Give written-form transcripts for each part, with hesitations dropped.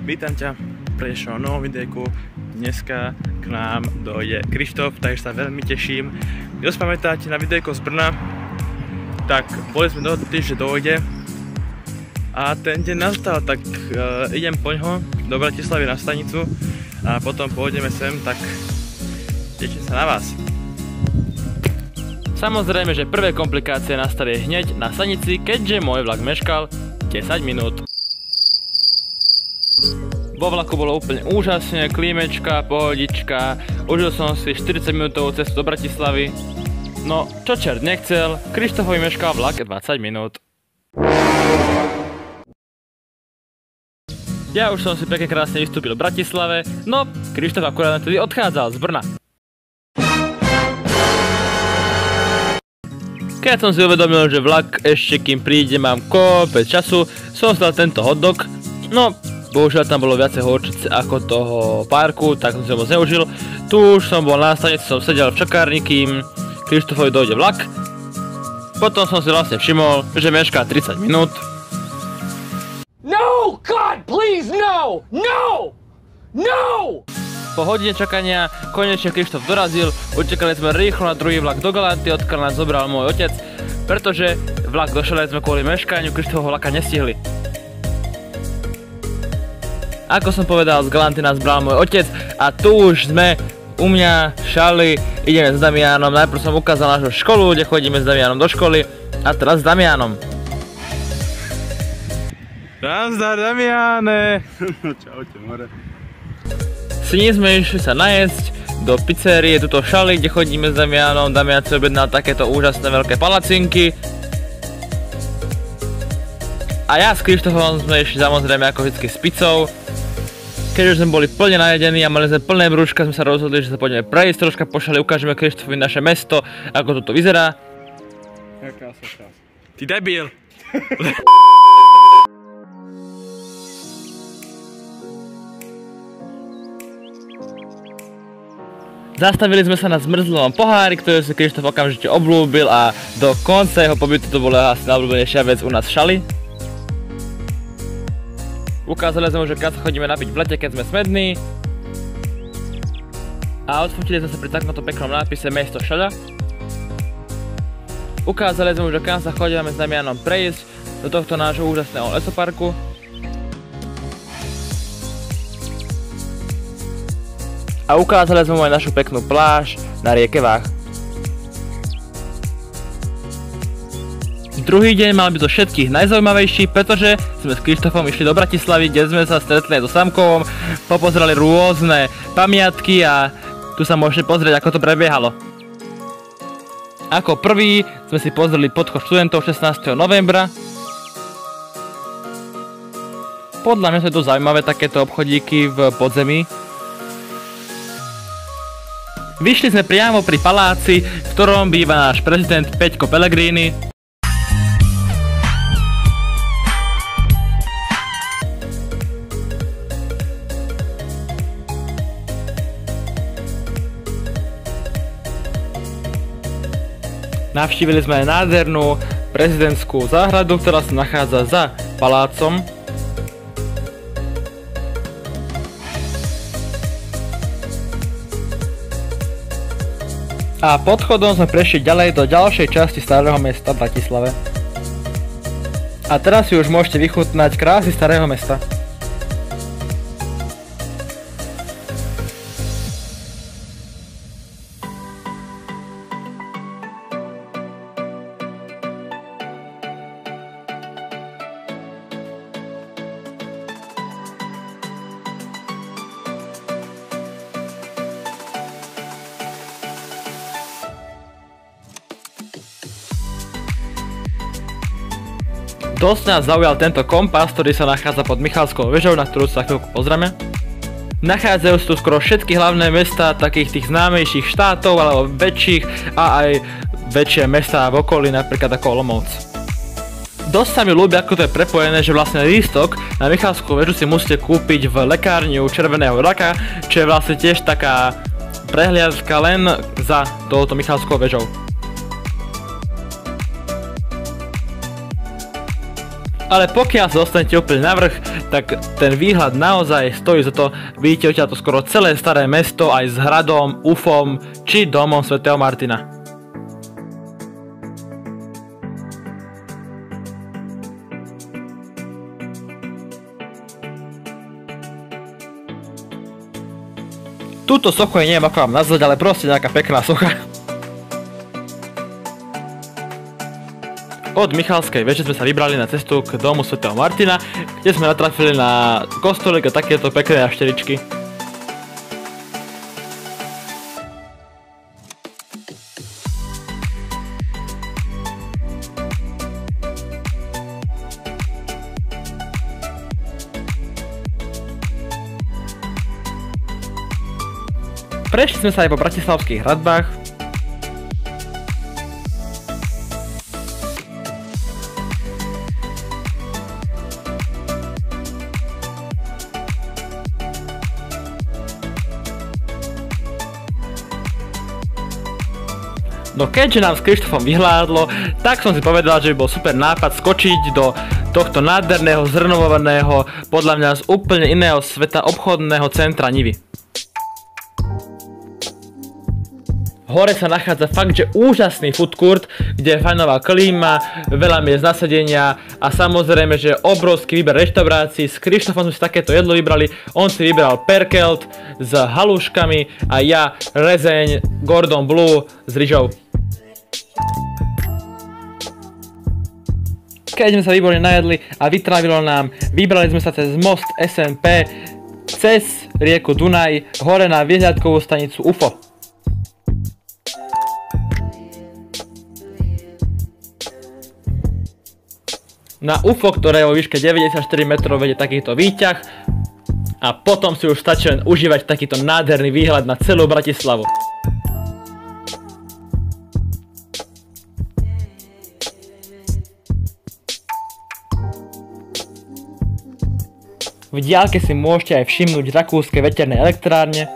Vítam ťa pri dnešnom novom videjku. Dneska k nám dojde Krištof, takže sa veľmi teším. Kto si pamätáte na videjko z Brna, tak boli sme dohodnutí, že dojde. A ten deň nastal, tak idem po ňoho do Bratislavy na stanicu a potom pôjdeme sem, tak teším sa na vás. Samozrejme, že prvé komplikácie nastali hneď na stanici, keďže môj vlak meškal 10 minút. Vo vlaku bolo úplne úžasne, klímečka, pohodička, užil som si 40 minútovú cestu do Bratislavy. No, čo čert nechcel, Krištofovi meškal vlak 20 minút. Ja už som si pekne krásne vystúpil v Bratislave, no Krištof akurát vtedy odchádzal z Brna. Keď som si uvedomil, že vlak ešte kým príde mám kopec času, som si dal tento hotdog, no bohužiaľ tam bolo viacej horčice ako toho parku, tak som si ho moc neužil. Tu už som bol na stanici, som sedel v čakárni, kým Krištofovi dojde vlak. Potom som si vlastne všimol, že mešká 30 minút. No! God, please, no! No! No! Po hodine čakania konečne Krištof dorazil, utekali sme rýchlo na druhý vlak do Galanty, odkiaľ nás zobral môj otec, pretože vlak do Šale sme kvôli meškaniu Krištofovho vlaka nestihli. Ako som povedal, z Galanty nás bral môj otec a tu už sme u mňa v Šali, ideme s Damianom. Najprv som ukázal našu školu, kde chodíme s Damianom do školy a teraz s Damianom. Nazdar, Damiane! Čaute, more. S ním sme išli sa najesť do pizzerie tuto v Šali, kde chodíme s Damianom. Damian si objednal takéto úžasné veľké palacinky. A ja s Krištofom sme išli samozrejme ako vždycky s pizzou. Keď už sme boli plne najedení a mali sme plné brúška, sme sa rozhodli, že sa pôjdeme prejsť troška po Šali, ukážeme Krištofovi naše mesto, ako toto vyzerá. Krása. Ty debil! Zastavili sme sa na zmrzlom pohári, ktorý si Krištof okamžite obľúbil a do konca jeho pobytu to bola asi najobľúbenejšia vec u nás v Šali. Ukázali sme mu, že kam sa chodíme napiť v lete, keď sme smední. A odfotili sme sa pri takomto peknom nápise Mesto Šaľa. Ukázali sme mu, že kam sa chodíme s Damianom prejsť do tohto nášho úžasného lesoparku. A ukázali sme mu aj našu peknú pláž na rieke Váh. Druhý deň mal byť zo všetkých najzaujímavejší, pretože sme s Krištofom išli do Bratislavy, kde sme sa stretli so Samkovom, popozerali rôzne pamiatky a tu sa môžete pozrieť, ako to prebiehalo. Ako prvý sme si pozreli podchod študentov 16. novembra. Podľa mňa sú to zaujímavé takéto obchodíky v podzemí. Vyšli sme priamo pri paláci, v ktorom býva náš prezident Peťko Pellegrini. Navštívili sme aj nádhernú prezidentskú záhradu, ktorá sa nachádza za palácom. A podchodom sme prešli ďalej do ďalšej časti starého mesta v Bratislave. A teraz si už môžete vychutnať krásy starého mesta. Dosť nás zaujal tento kompas, ktorý sa nachádza pod Michalskou vežou, na ktorú sa chvíľku pozrieme. Nachádzajú sa tu skoro všetky hlavné mestá takých tých známejších štátov alebo väčších a aj väčšie mestá v okolí, napríklad ako Olomouc. Dosť sa mi ľúbi, ako to je prepojené, že vlastne lístok na Michalskú vežu si musíte kúpiť v lekárni u Červeného raka, čo je vlastne tiež taká prehliadka len za touto Michalskou vežou. Ale pokiaľ sa dostanete úplne na vrch, tak ten výhľad naozaj stojí za to. Vidíte odtiaľto skoro celé staré mesto aj s hradom, UFom či domom svätého Martina. Túto sochu je neviem ako vám nazvať, ale proste nejaká pekná socha. Od Michalskej veže sme sa vybrali na cestu k domu svätého Martina, kde sme natrafili na kostolík a takéto pekné jašteričky. Prešli sme sa aj po bratislavských hradbách. No keďže nám s Krištofom vyhládlo, tak som si povedal, že by bol super nápad skočiť do tohto nádherného, zrenovovaného, podľa mňa z úplne iného sveta obchodného centra Nivy. Hore sa nachádza fakt, že úžasný food court, kde je fajnová klíma, veľa miest nasadenia a samozrejme, že obrovský výber reštaurácií. S Krištofom sme si takéto jedlo vybrali, on si vybral perkelt s haluškami a ja rezeň Gordon Blue s ryžou. Keď sme sa výborne najedli a vytrávilo nám, vybrali sme sa cez most SNP, cez rieku Dunaj, hore na výhľadkovú stanicu UFO. Na UFO, ktoré vo výške 94 metrov vedie takýto výťah a potom si už stačí len užívať takýto nádherný výhľad na celú Bratislavu. V diaľke si môžete aj všimnúť rakúske veterné elektrárne.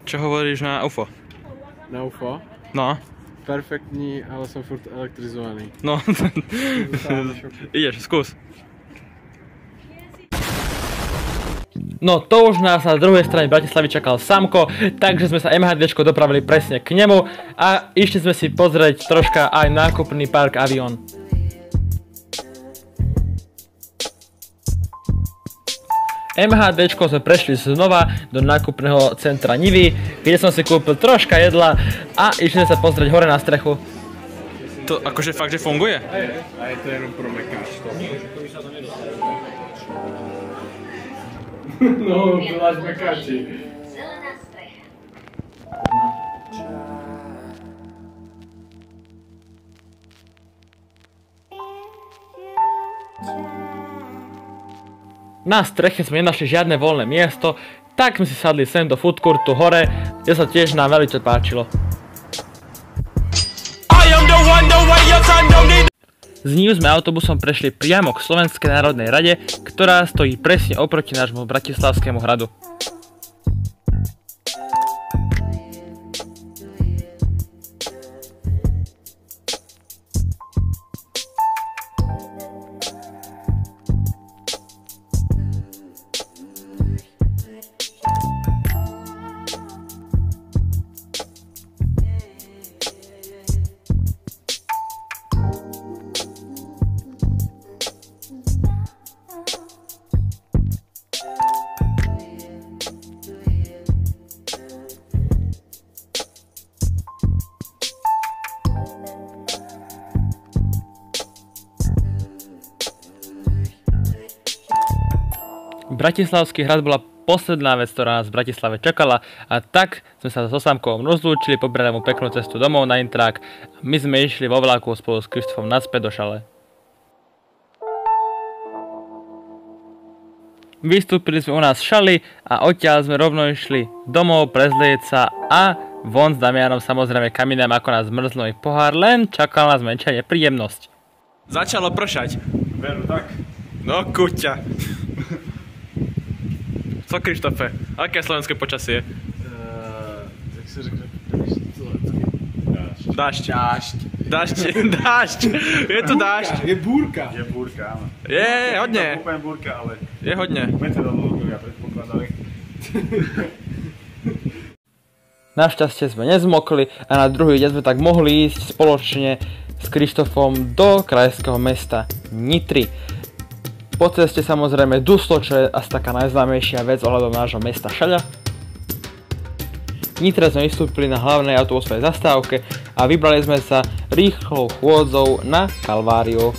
Čo hovoríš na UFO? Na UFO? No. Perfektní, ale som furt elektrizovaný. No, ideš, skús. No to už nás na druhej strane Bratislavy čakal Samko, takže sme sa MHDčko dopravili presne k nemu a išli sme si pozrieť troška aj nákupný park Avion. MHDčko sme prešli znova do nákupného centra Nivy, kde som si kúpil troška jedla a išli sme sa pozrieť hore na strechu. To akože fakt, že funguje? A je to jenom pro mekáčstvo. No, zvlášť mekáči. Zelená strecha. Na streche sme nenašli žiadne voľné miesto, tak sme si sadli sem do food courtu hore, kde sa tiež nám veľmi páčilo. Z Niu sme autobusom prešli priamo k Slovenskej národnej rade, ktorá stojí presne oproti nášmu bratislavskému hradu. Bratislavský hrad bola posledná vec, ktorá nás v Bratislave čakala a tak sme sa so Samkom rozlúčili, pobrali mu peknú cestu domov na Intrák a my sme išli vo vlaku spolu s Krištofom naspäť do šale. Vystúpili sme u nás v šali a odtiaľ sme rovno išli domov prezlieť sa a Von s Damianom samozrejme kaminem ako na zmrzlý pohár, len čakal nás menšia nepríjemnosť. Začalo pršať. Veru tak. No kuťa. Co, Krištofe? Aké je slovenské počasie? Jak se řekne slovenský? Dášť. Dášť. Je tu dášť. Je búrka. Je búrka, áno. Je hodne. Je úplne búrka, ale... Je hodne. Meteorológovia predpokladali. Našťastie sme nezmokli a na druhý deň sme tak mohli ísť spoločne s Krištofom do krajského mesta Nitry. Po ceste samozrejme duslo, čo je asi taká najznámejšia vec ohľadom nášho mesta Šaľa. V Nitre sme vystúpili na hlavnej autobusovej zastávke a vybrali sme sa rýchlou chôdzou na Kalváriu.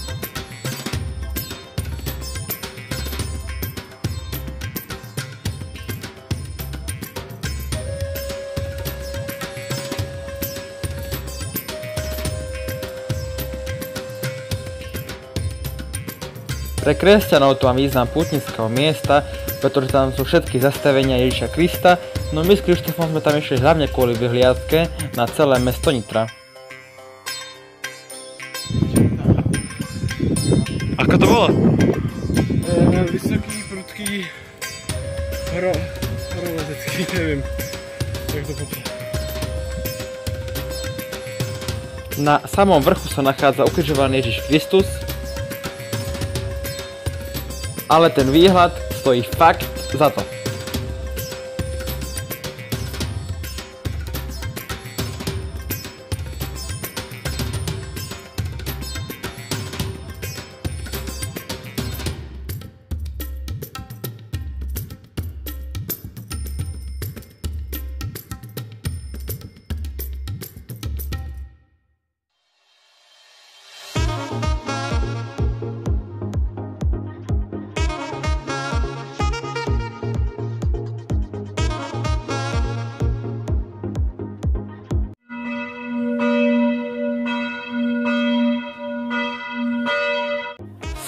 Pre kresťanov to má význam pútnického miesta, pretože tam sú všetky zastavenia Ježiša Krista, no my s Krištofom sme tam išli hlavne kvôli vyhliadke na celé mesto Nitra. Ako to bolo? Vysoký, prudký, horolezecký, neviem, jak to popísať. Na samom vrchu sa nachádza ukrižovaný Ježiš Kristus, ale ten výhľad stojí fakt za to.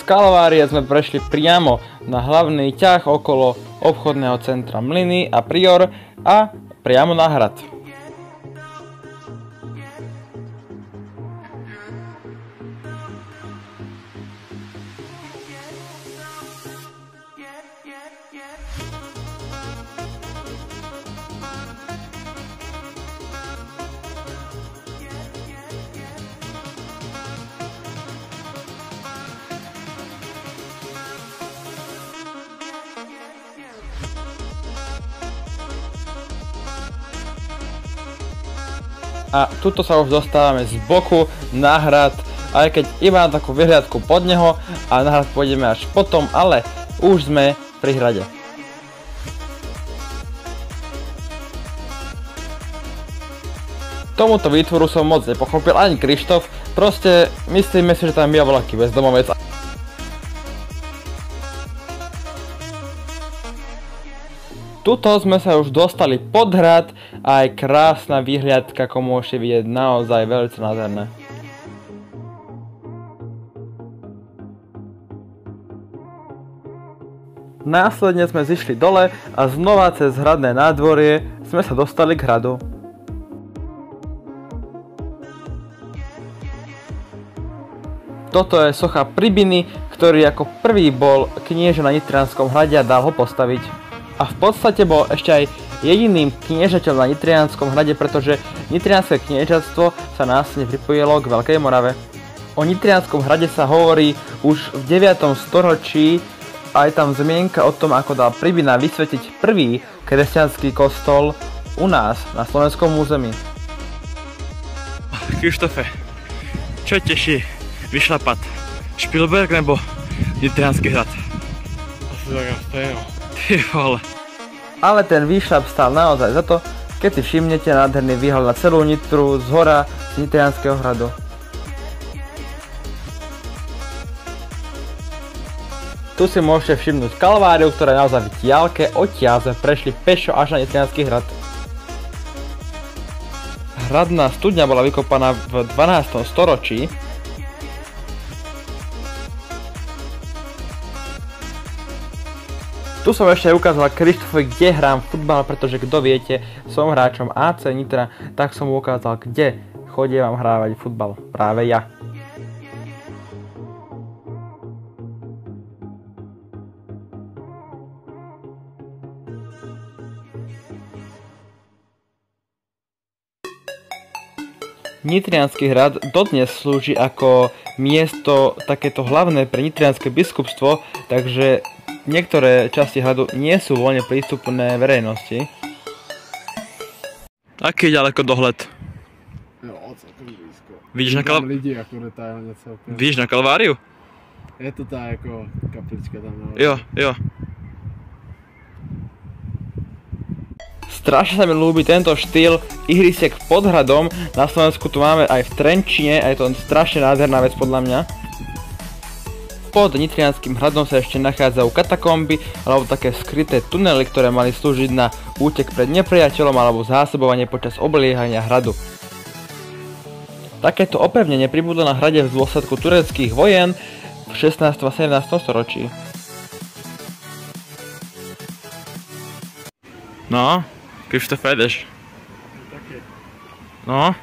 Z Kalvárie sme prešli priamo na hlavný ťah okolo obchodného centra Mlyny a Prior a priamo na hrad. A tuto sa už dostávame z boku na hrad, aj keď iba na takú vyhliadku pod neho a na hrad pôjdeme až potom, ale už sme pri hrade. Tomuto výtvoru som moc nepochopil ani Krištof, proste myslíme si, že tam je veľký bezdomovec. Tuto sme sa už dostali pod hrad a aj krásna výhliadka, ako môžete vidieť, naozaj veľmi nádherné. Následne sme zišli dole a znova cez hradné nádvorie sme sa dostali k hradu. Toto je socha Pribiny, ktorý ako prvý bol knieža na Nitrianskom hrade a dal ho postaviť. A v podstate bol ešte aj jediným kniežateľom na Nitrianskom hrade, pretože Nitrianské kniežatstvo sa následne pripojilo k Veľkej Morave. O Nitrianskom hrade sa hovorí už v 9. storočí a je tam zmienka o tom, ako dal Pribina vysvetiť prvý kresťanský kostol u nás na slovenskom území. Krištofe, čo teší vyšlapať? Špilberg nebo Nitriansky hrad? Asi taká stejno. Ty vole. Ale ten výšľap stál naozaj za to, keď si všimnete nádherný výhľad na celú Nitru z hora z Nitrianskeho hradu. Tu si môžete všimnúť Kalváriu, ktorá je naozaj v diaľke, odtiaľ sme prešli pešo až na Nitriansky hrad. Hradná studňa bola vykopaná v 12. storočí. Tu som ešte ukázal Krištofovi, kde hrám futbal, pretože kto viete, som hráčom AC Nitra, tak som mu ukázal, kde chodievam hrávať futbal. Práve ja. Nitriansky hrad dodnes slúži ako miesto takéto hlavné pre nitrianske biskupstvo, takže niektoré časti hradu nie sú voľne prístupné verejnosti. Aký je ďaleko dohľad? Jo, celkem blízko. Vidíš na Kalváriu? Je to tá jako kaplička tam nahoře. Jo, jo. Strašne sa mi ľúbi tento štýl ihrisiek pod hradom. Na Slovensku tu máme aj v Trenčine a je to strašne nádherná vec podľa mňa. Pod Nitrianským hradom sa ešte nachádzajú katakomby alebo také skryté tunely, ktoré mali slúžiť na útek pred nepriateľom alebo zásobovanie počas obliehania hradu. Takéto opevnenie pribudlo na hrade v dôsledku tureckých vojen v 16. a 17. storočí. No, Krištof, jedeš. No.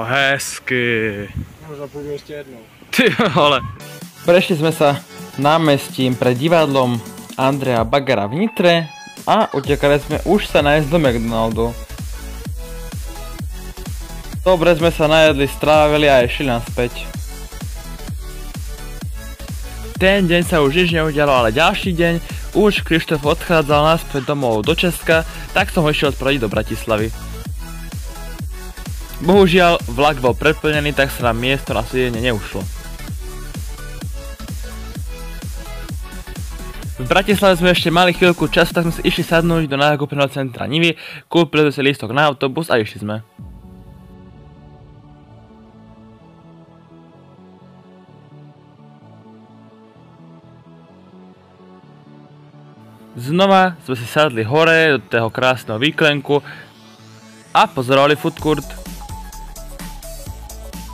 Hezky. Možno pôjdu ešte jednou. Ty vole. Prešli sme sa námestím pred divadlom Andreja Bagara v Nitre a utekali sme už sa nájsť do McDonaldu. Dobre sme sa najedli, strávili a išli naspäť. Ten deň sa už nič neudialo, ale ďalší deň už Krištof odchádzal naspäť domov do Česka, tak som ho išiel spraviť do Bratislavy. Bohužiaľ, vlak bol preplnený, tak sa nám miesto na sedenie neušlo. V Bratislave sme ešte mali chvíľku času, tak sme si išli sadnúť do nákupného centra Nivy, kúpili sme si lístok na autobus a išli sme. Znova sme si sadli hore do toho krásneho výklenku a pozorovali food court.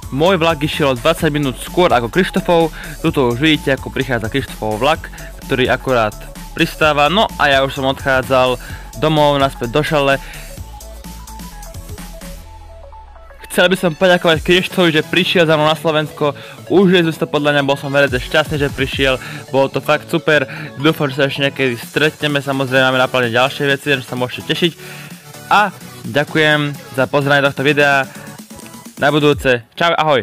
Môj vlak išiel 20 minút skôr ako Krištofov, tuto už vidíte, ako prichádza Krištofov vlak, ktorý akurát pristáva, no a ja už som odchádzal domov naspäť do šale. Chcel by som poďakovať Krištofovi, že prišiel za mnou na Slovensko, užili sme to podľa mňa, bol som veľmi šťastný, že prišiel, bolo to fakt super, dúfam, že sa ešte niekedy stretneme, samozrejme máme naplne ďalšie veci, že sa môžete tešiť a ďakujem za pozeranie tohto videa, na budúce, čau, ahoj.